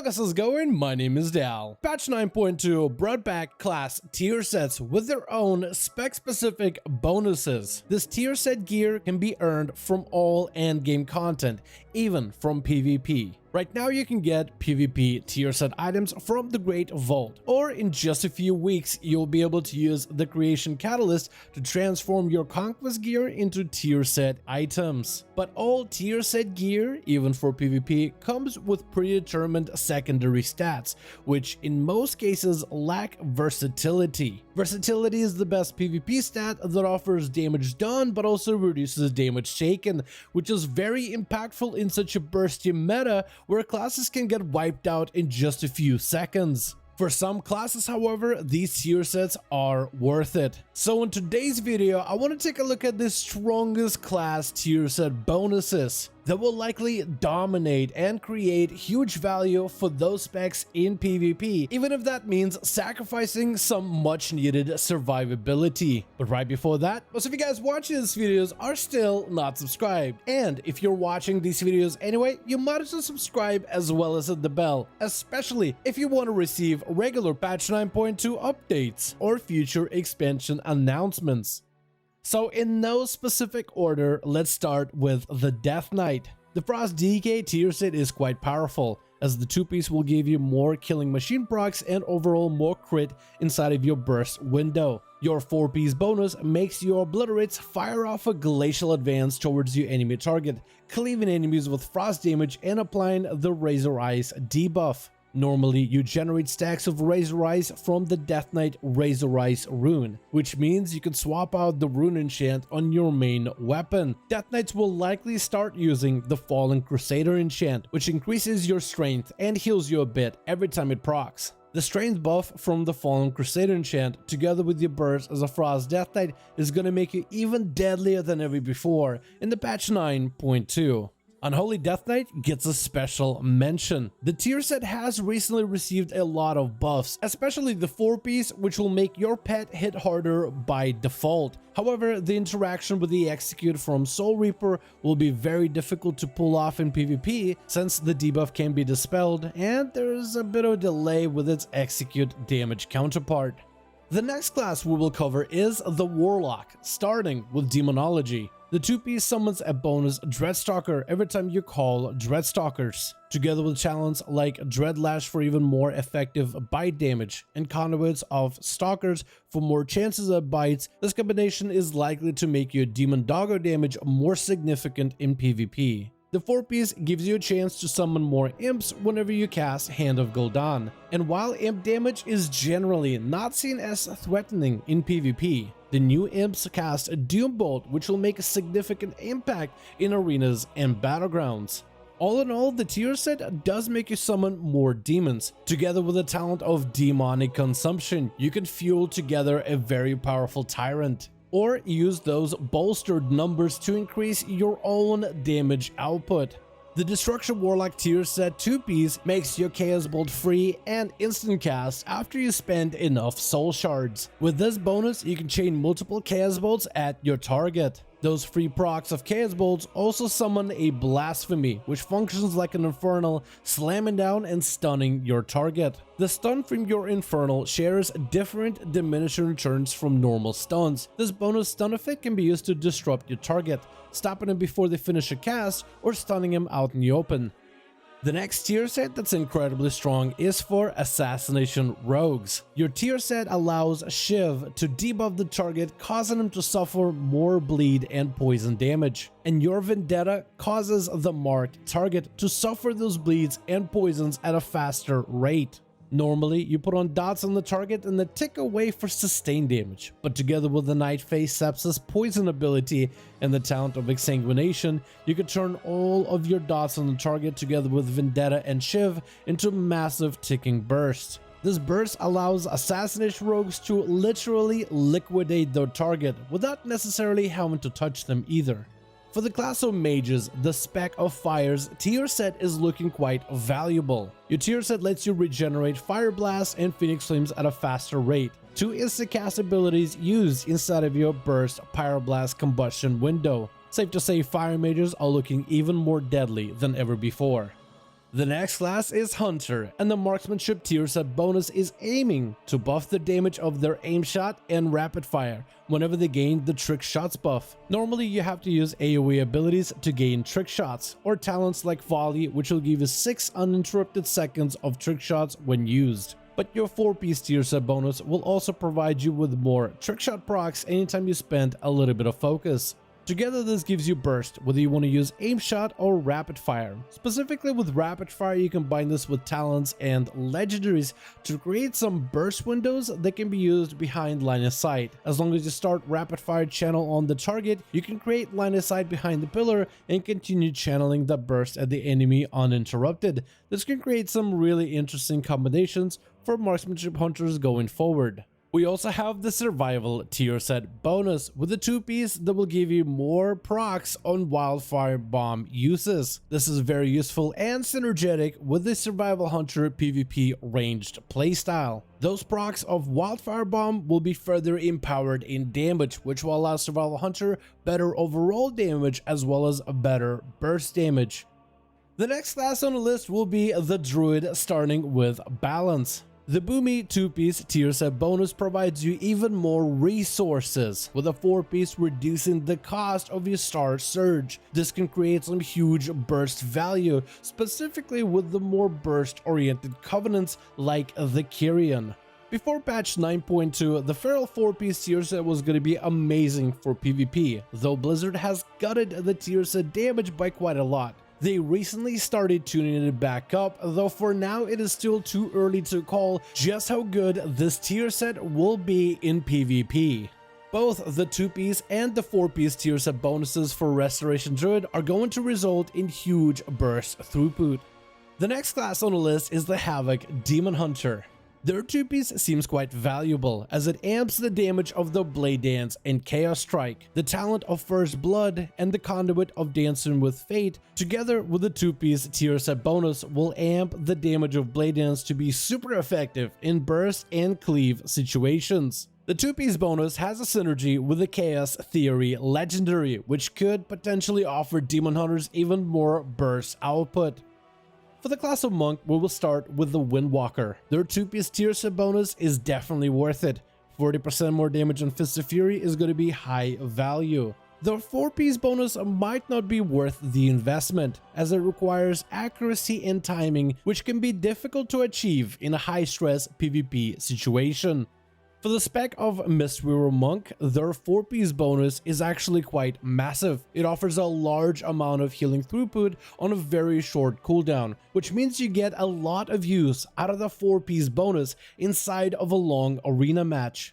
guys, how's it going? My name is Dal. Patch 9.2 brought back class tier sets with their own spec-specific bonuses. This tier set gear can be earned from all endgame content, even from PvP. Right now you can get PvP tier set items from the Great Vault, or in just a few weeks you'll be able to use the creation catalyst to transform your conquest gear into tier set items. But all tier set gear, even for PvP, comes with predetermined secondary stats, which in most cases lack versatility. Versatility is the best PvP stat that offers damage done but also reduces damage taken, which is very impactful in such a bursty meta where classes can get wiped out in just a few seconds. For some classes, however, these tier sets are worth it. So in today's video, I want to take a look at the strongest class tier set bonuses that will likely dominate and create huge value for those specs in PvP, even if that means sacrificing some much needed survivability. But right before that, most of you guys watching these videos are still not subscribed, and if you're watching these videos anyway, you might as well subscribe as well as hit the bell, especially if you want to receive regular patch 9.2 updates or future expansion announcements. So in no specific order, let's start with the Death Knight. The Frost DK tier set is quite powerful, as the 2-piece will give you more killing machine procs and overall more crit inside of your burst window. Your 4-piece bonus makes your obliterates fire off a glacial advance towards your enemy target, cleaving enemies with frost damage and applying the Razor Eyes debuff. Normally, you generate stacks of Razor Eyes from the Death Knight Razor Eyes rune, which means you can swap out the rune enchant on your main weapon. Death Knights will likely start using the Fallen Crusader enchant, which increases your strength and heals you a bit every time it procs. The strength buff from the Fallen Crusader enchant, together with your burst as a Frost Death Knight, is gonna make you even deadlier than ever before in the patch 9.2. Unholy Death Knight gets a special mention. The tier set has recently received a lot of buffs, especially the 4-piece, which will make your pet hit harder by default. However, the interaction with the execute from Soul Reaper will be very difficult to pull off in PvP, since the debuff can be dispelled and there's a bit of a delay with its execute damage counterpart. The next class we will cover is the Warlock, starting with Demonology. The 2-piece summons a bonus Dreadstalker every time you call Dreadstalkers, together with talents like Dreadlash for even more effective bite damage and conduits of Stalkers for more chances at bites. This combination is likely to make your Demon Doggo damage more significant in PvP. The 4-piece gives you a chance to summon more imps whenever you cast Hand of Gul'dan, and while imp damage is generally not seen as threatening in PvP, the new imps cast a Doom Bolt, which will make a significant impact in arenas and battlegrounds. All in all, the tier set does make you summon more demons. Together with the talent of Demonic Consumption, you can fuel together a very powerful tyrant, or use those bolstered numbers to increase your own damage output. The Destruction Warlock tier set 2-piece makes your Chaos Bolt free and instant cast after you spend enough soul shards. With this bonus, you can chain multiple Chaos Bolts at your target. Those free procs of Chaos Bolts also summon a Blasphemy, which functions like an Infernal, slamming down and stunning your target. The stun from your Infernal shares different diminishing returns from normal stuns. This bonus stun effect can be used to disrupt your target, stopping them before they finish a cast or stunning them out in the open. The next tier set that's incredibly strong is for Assassination Rogues. Your tier set allows Shiv to debuff the target, causing him to suffer more bleed and poison damage, and your Vendetta causes the marked target to suffer those bleeds and poisons at a faster rate. Normally, you put on dots on the target and then tick away for sustained damage, but together with the Nightface Sepsis poison ability and the talent of Exsanguination, you can turn all of your dots on the target together with Vendetta and Shiv into massive ticking bursts. This burst allows Assassination Rogues to literally liquidate their target without necessarily having to touch them either. For the class of mages, the Spec of Fires tier set is looking quite valuable. Your tier set lets you regenerate Fire Blast and Phoenix Flames at a faster rate, 2 instant cast abilities used inside of your Burst Pyroblast Combustion window. Safe to say, Fire Mages are looking even more deadly than ever before. The next class is Hunter, and the marksmanship tier set bonus is aiming to buff the damage of their aim shot and rapid fire whenever they gain the trick shots buff. Normally you have to use AoE abilities to gain trick shots, or talents like volley, which will give you 6 uninterrupted seconds of trick shots when used. But your 4-piece tier set bonus will also provide you with more trick shot procs anytime you spend a little bit of focus. Together this gives you burst, whether you want to use aim shot or rapid fire. Specifically with rapid fire, you combine this with talents and legendaries to create some burst windows that can be used behind line of sight. As long as you start rapid fire channel on the target, you can create line of sight behind the pillar and continue channeling the burst at the enemy uninterrupted. This can create some really interesting combinations for marksmanship hunters going forward. We also have the survival tier set bonus with a 2-piece that will give you more procs on wildfire bomb uses. This is very useful and synergetic with the survival hunter PvP ranged playstyle. Those procs of wildfire bomb will be further empowered in damage, which will allow survival hunter better overall damage as well as a better burst damage. The next class on the list will be the Druid, starting with balance. The Boomy 2-piece tier set bonus provides you even more resources, with a 4-piece reducing the cost of your star surge. This can create some huge burst value, specifically with the more burst-oriented covenants like the Kyrian. Before patch 9.2, the Feral 4-piece tier set was going to be amazing for PvP, though Blizzard has gutted the tier set damage by quite a lot. They recently started tuning it back up, though for now it is still too early to call just how good this tier set will be in PvP. Both the 2-piece and the 4-piece tier set bonuses for Restoration Druid are going to result in huge burst throughput. The next class on the list is the Havoc Demon Hunter. Their 2-piece seems quite valuable, as it amps the damage of the Blade Dance and Chaos Strike, the talent of First Blood, and the conduit of Dancing with Fate, together with the 2-piece tier set bonus, will amp the damage of Blade Dance to be super effective in burst and cleave situations. The 2-piece bonus has a synergy with the Chaos Theory legendary, which could potentially offer Demon Hunters even more burst output. For the class of Monk, we will start with the Windwalker. Their 2-piece tier set bonus is definitely worth it. 40% more damage on Fist of Fury is going to be high value. Their 4-piece bonus might not be worth the investment, as it requires accuracy and timing, which can be difficult to achieve in a high-stress PvP situation. For the spec of Mistweaver Monk, their 4-piece bonus is actually quite massive. It offers a large amount of healing throughput on a very short cooldown, which means you get a lot of use out of the 4-piece bonus inside of a long arena match.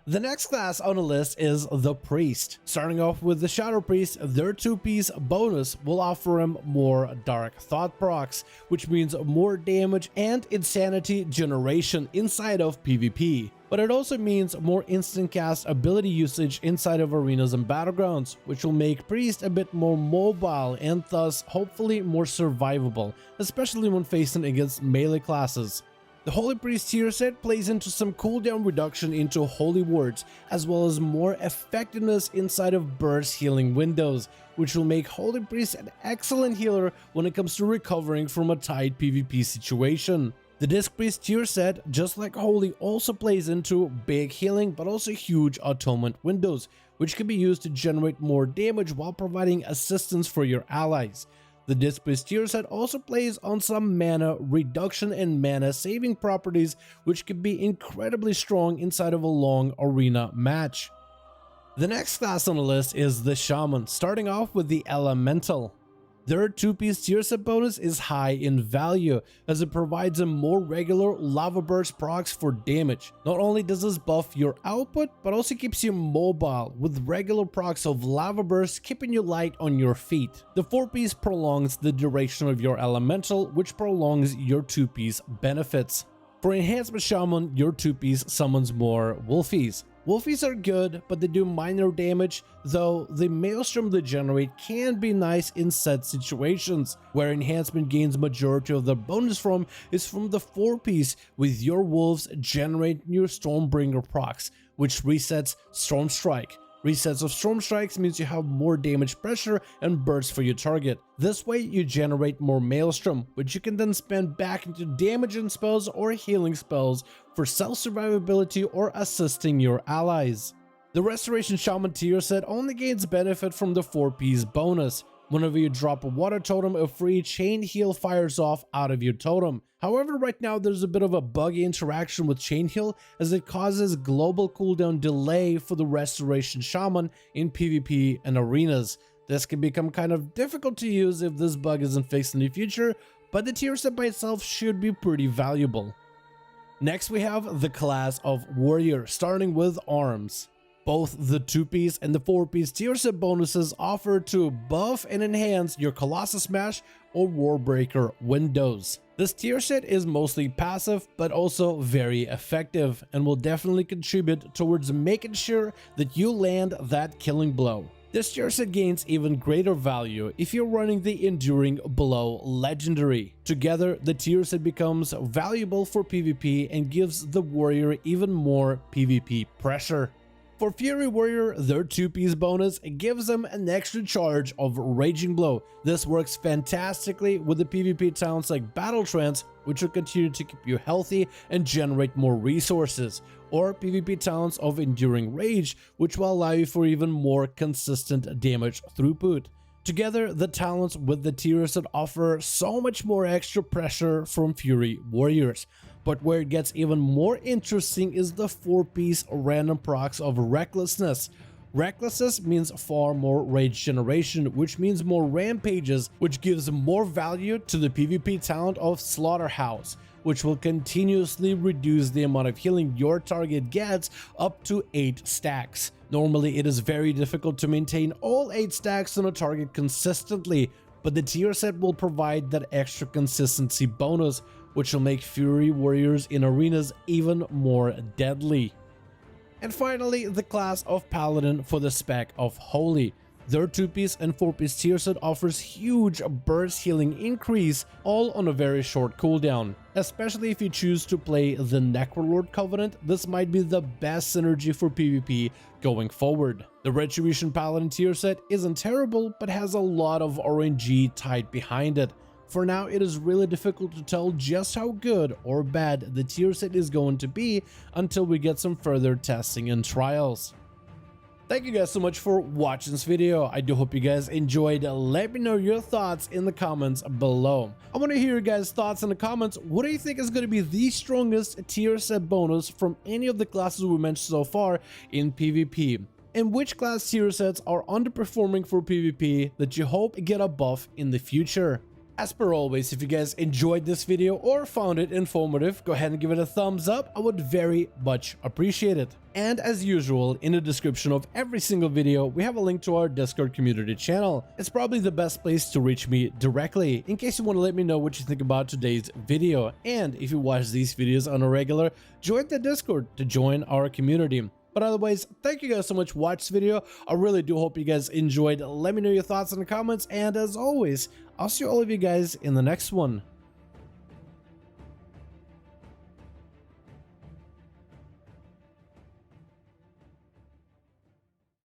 The next class on the list is the Priest. Starting off with the Shadow Priest, their 2-piece bonus will offer him more Dark Thought procs, which means more damage and insanity generation inside of PvP. But it also means more instant cast ability usage inside of arenas and battlegrounds, which will make Priest a bit more mobile and thus hopefully more survivable, especially when facing against melee classes. The Holy Priest tier set plays into some cooldown reduction into Holy Words, as well as more effectiveness inside of burst healing windows, which will make Holy Priest an excellent healer when it comes to recovering from a tight PvP situation. The Disc Priest tier set, just like Holy, also plays into big healing but also huge atonement windows, which can be used to generate more damage while providing assistance for your allies. The Disc Priest tier set also plays on some mana reduction and mana saving properties, which can be incredibly strong inside of a long arena match. The next class on the list is the Shaman, starting off with the Elemental. Their 2-piece tier set bonus is high in value, as it provides a more regular lava burst procs for damage. Not only does this buff your output, but also keeps you mobile, with regular procs of lava burst keeping you light on your feet. The 4-piece prolongs the duration of your elemental, which prolongs your 2-piece benefits. For Enhancement Shaman, your 2-piece summons more Wolfies. Wolfies are good, but they do minor damage, though the Maelstrom they generate can be nice in set situations. Where enhancement gains majority of the bonus from is from the 4-piece, with your wolves generating your Stormbringer procs, which resets Storm Strike, Resets of Storm Strikes means you have more damage pressure and burst for your target. This way you generate more Maelstrom, which you can then spend back into damaging spells or healing spells for self-survivability or assisting your allies. The Restoration Shaman tier set only gains benefit from the 4-piece bonus. Whenever you drop a water totem, a free chain heal fires off out of your totem. However, right now there's a bit of a buggy interaction with chain heal as it causes global cooldown delay for the Restoration Shaman in PvP and arenas. This can become kind of difficult to use if this bug isn't fixed in the future, but the tier set by itself should be pretty valuable. Next we have the class of Warrior, starting with arms. Both the 2-piece and the 4-piece tier set bonuses offer to buff and enhance your Colossus Smash or Warbreaker windows. This tier set is mostly passive but also very effective and will definitely contribute towards making sure that you land that killing blow. This tier set gains even greater value if you're running the Enduring Blow Legendary. Together, the tier set becomes valuable for PvP and gives the warrior even more PvP pressure. For Fury Warrior, their 2-piece bonus gives them an extra charge of Raging Blow. This works fantastically with the PvP talents like Battle Trance, which will continue to keep you healthy and generate more resources, or PvP talents of Enduring Rage, which will allow you for even more consistent damage throughput. Together, the talents with the tier set offer so much more extra pressure from Fury Warriors. But where it gets even more interesting is the 4-piece random procs of Recklessness. Recklessness means far more rage generation, which means more rampages, which gives more value to the PvP talent of Slaughterhouse, which will continuously reduce the amount of healing your target gets up to 8 stacks. Normally, it is very difficult to maintain all 8 stacks on a target consistently, but the tier set will provide that extra consistency bonus, which will make Fury Warriors in arenas even more deadly. And finally, the class of Paladin for the spec of Holy. Their 2-piece and 4-piece tier set offers huge burst healing increase, all on a very short cooldown. Especially if you choose to play the Necrolord Covenant, this might be the best synergy for PvP going forward. The Retribution Paladin tier set isn't terrible, but has a lot of RNG tied behind it. For now, it is really difficult to tell just how good or bad the tier set is going to be until we get some further testing and trials. Thank you guys so much for watching this video. I do hope you guys enjoyed. Let me know your thoughts in the comments below. I want to hear your guys' thoughts in the comments. What do you think is going to be the strongest tier set bonus from any of the classes we mentioned so far in PvP? And which class tier sets are underperforming for PvP that you hope get a buff in the future? As per always, if you guys enjoyed this video or found it informative, go ahead and give it a thumbs up. I would very much appreciate it. And as usual, in the description of every single video, we have a link to our Discord community channel. It's probably the best place to reach me directly, in case you want to let me know what you think about today's video. And if you watch these videos on a regular, join the Discord to join our community. But otherwise, thank you guys so much for watching this video. I really do hope you guys enjoyed. Let me know your thoughts in the comments. And as always, I'll see all of you guys in the next one.